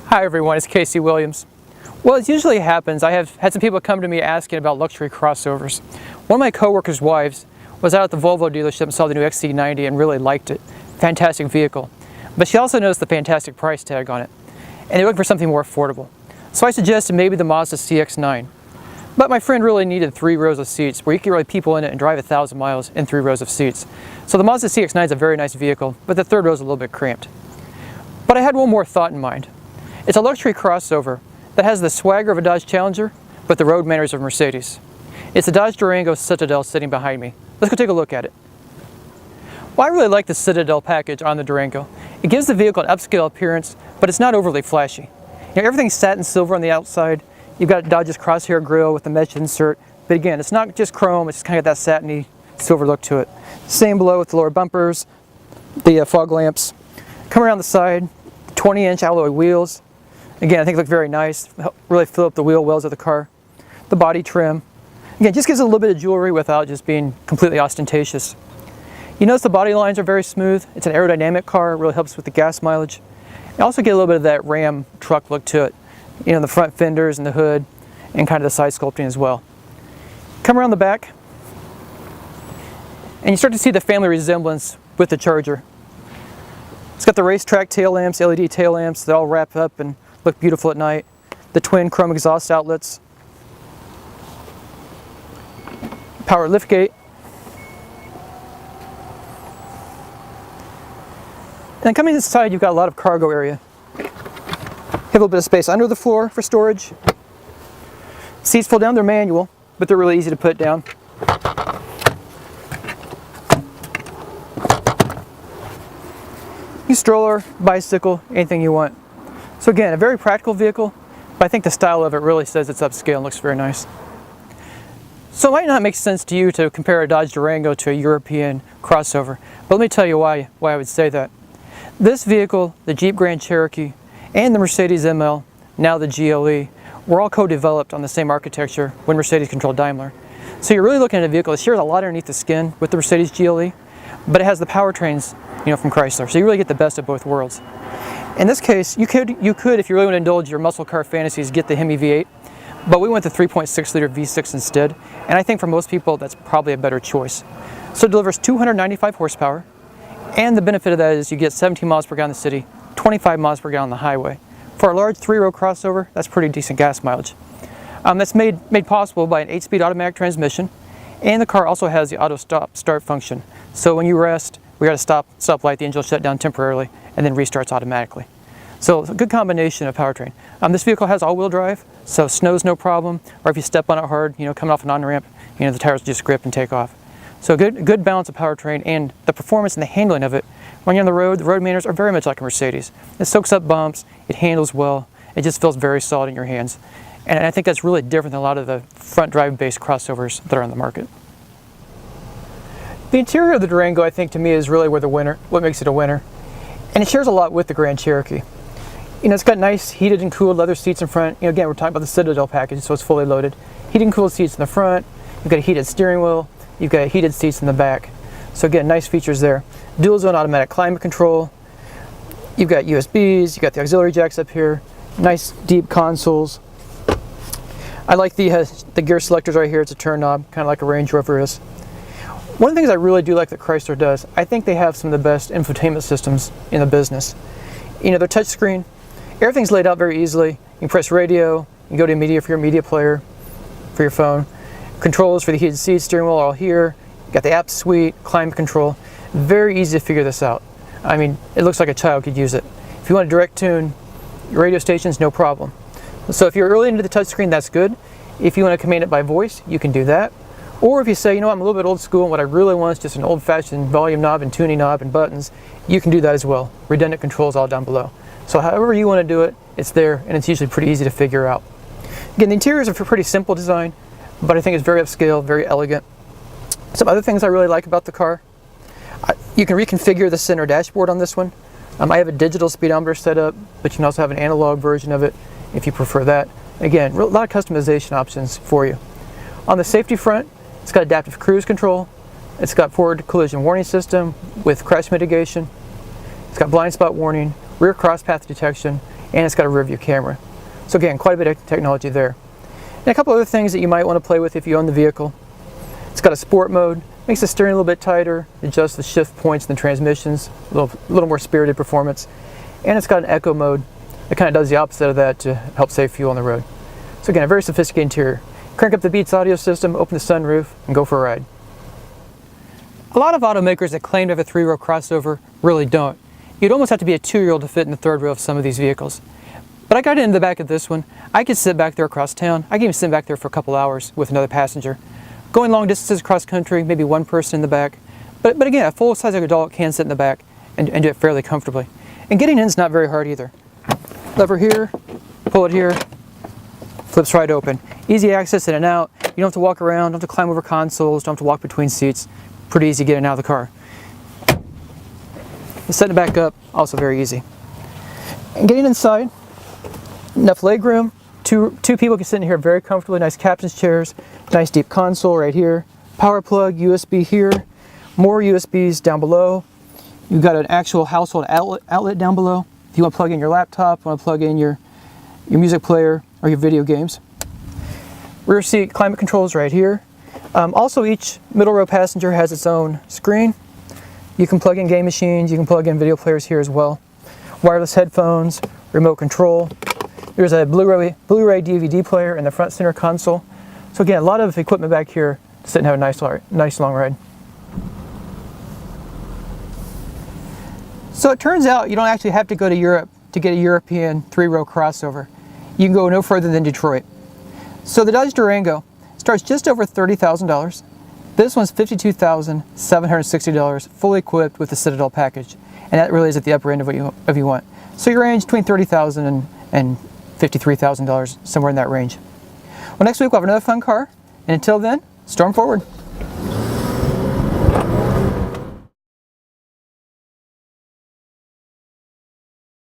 Hi everyone, it's Casey Williams. Well, as usually happens, I have had some people come to me asking about luxury crossovers. One of my coworkers' wives was out at the Volvo dealership and saw the new XC90 and really liked it. Fantastic vehicle. But she also noticed the fantastic price tag on it. And they're looking for something more affordable. So I suggested maybe the Mazda CX-9. But my friend really needed 3 rows of seats where you could really people in it and drive 1,000 miles in 3 rows of seats. So the Mazda CX-9 is a very nice vehicle, but the third row is a little bit cramped. But I had one more thought in mind. It's a luxury crossover that has the swagger of a Dodge Challenger, but the road manners of Mercedes. It's the Dodge Durango Citadel sitting behind me. Let's go take a look at it. Well, I really like the Citadel package on the Durango. It gives the vehicle an upscale appearance, but it's not overly flashy. Everything's satin silver on the outside. You've got Dodge's crosshair grille with the mesh insert, but again, it's not just chrome, it's just kind of got that satiny silver look to it. Same below with the lower bumpers, the fog lamps. Come around the side, 20-inch alloy wheels. Again, I think they look very nice, really fill up the wheel wells of the car. The body trim. Again, just gives it a little bit of jewelry without just being completely ostentatious. You notice the body lines are very smooth. It's an aerodynamic car, it really helps with the gas mileage. You also get a little bit of that Ram truck look to it. You know, the front fenders and the hood and kind of the side sculpting as well. Come around the back and you start to see the family resemblance with the Charger. It's got the racetrack tail lamps, LED tail lamps that all wrap up and look beautiful at night. The twin chrome exhaust outlets. Power liftgate. And then coming inside, you've got a lot of cargo area. You have a little bit of space under the floor for storage. Seats fold down, they're manual, but they're really easy to put down. You stroller, bicycle, anything you want. So again, a very practical vehicle, but I think the style of it really says it's upscale and looks very nice. So it might not make sense to you to compare a Dodge Durango to a European crossover, but let me tell you why I would say that. This vehicle, the Jeep Grand Cherokee, and the Mercedes ML, now the GLE, were all co-developed on the same architecture when Mercedes controlled Daimler. So you're really looking at a vehicle that shares a lot underneath the skin with the Mercedes GLE, but it has the powertrains, from Chrysler. So you really get the best of both worlds. In this case, you could, if you really want to indulge your muscle car fantasies, get the Hemi V8, but we went the 3.6 liter V6 instead, and I think for most people that's probably a better choice. So it delivers 295 horsepower, and the benefit of that is you get 17 miles per gallon in the city, 25 miles per gallon on the highway. For a large 3-row crossover, that's pretty decent gas mileage. That's made possible by an 8-speed automatic transmission, and the car also has the auto start function. So when you rest, we got to stop light, the engine will shut down temporarily, and then restarts automatically. So it's a good combination of powertrain. This vehicle has all-wheel drive, so snow's no problem, or if you step on it hard, coming off an on-ramp, the tires just grip and take off. So a good balance of powertrain, and the performance and the handling of it. When you're on the road manners are very much like a Mercedes. It soaks up bumps, it handles well, it just feels very solid in your hands. And I think that's really different than a lot of the front drive-based crossovers that are on the market. The interior of the Durango, I think, to me is really what makes it a winner. And it shares a lot with the Grand Cherokee. It's got nice heated and cooled leather seats in front. Again, we're talking about the Citadel package, so it's fully loaded. Heated and cooled seats in the front. You've got a heated steering wheel. You've got heated seats in the back. So again, nice features there. Dual zone automatic climate control. You've got USBs. You've got the auxiliary jacks up here. Nice deep consoles. I like the gear selectors right here. It's a turn knob, kind of like a Range Rover is. One of the things I really do like that Chrysler does, I think they have some of the best infotainment systems in the business. Their touchscreen, everything's laid out very easily. You can press radio, you can go to media for your media player, for your phone. Controls for the heated seats, steering wheel are all here. You got the app suite, climate control. Very easy to figure this out. It looks like a child could use it. If you want to direct tune your radio stations, no problem. So if you're early into the touchscreen, that's good. If you want to command it by voice, you can do that. Or if you say, I'm a little bit old school and what I really want is just an old-fashioned volume knob and tuning knob and buttons, you can do that as well. Redundant controls all down below. So however you want to do it, it's there, and it's usually pretty easy to figure out. Again, the interiors are for pretty simple design, but I think it's very upscale, very elegant. Some other things I really like about the car, you can reconfigure the center dashboard on this one. I have a digital speedometer set up, but you can also have an analog version of it if you prefer that. Again, a lot of customization options for you. On the safety front, it's got adaptive cruise control. It's got forward collision warning system with crash mitigation. It's got blind spot warning, rear cross path detection, and it's got a rear view camera. So again, quite a bit of technology there. And a couple other things that you might want to play with if you own the vehicle. It's got a sport mode, makes the steering a little bit tighter, adjusts the shift points in the transmissions, a little more spirited performance. And it's got an eco mode that kind of does the opposite of that to help save fuel on the road. So again, a very sophisticated interior. Crank up the Beats audio system, open the sunroof, and go for a ride. A lot of automakers that claim to have a 3-row crossover really don't. You'd almost have to be a 2-year-old to fit in the 3rd row of some of these vehicles. But I got in the back of this one. I could sit back there across town. I can even sit back there for a couple hours with another passenger. Going long distances across country, maybe one person in the back. But again, a full-size adult can sit in the back and do it fairly comfortably. And getting in is not very hard either. Lever here, pull it here, flips right open. Easy access in and out. You don't have to walk around, don't have to climb over consoles, don't have to walk between seats. Pretty easy getting out of the car. Setting it back up, also very easy. And getting inside, enough leg room. Two people can sit in here very comfortably. Nice captain's chairs, nice deep console right here. Power plug, USB here. More USBs down below. You've got an actual household outlet down below. If you want to plug in your laptop, want to plug in your music player or your video games. Rear seat climate controls right here. Also, each middle row passenger has its own screen. You can plug in game machines, you can plug in video players here as well. Wireless headphones, remote control. There's a Blu-ray DVD player in the front center console. So again, a lot of equipment back here to sit and have a nice long ride. So it turns out you don't actually have to go to Europe to get a European 3-row crossover. You can go no further than Detroit. So the Dodge Durango starts just over $30,000. This one's $52,760, fully equipped with the Citadel package. And that really is at the upper end of what you want. So your range between $30,000 and $53,000, somewhere in that range. Well, next week we'll have another fun car. And until then, storm forward.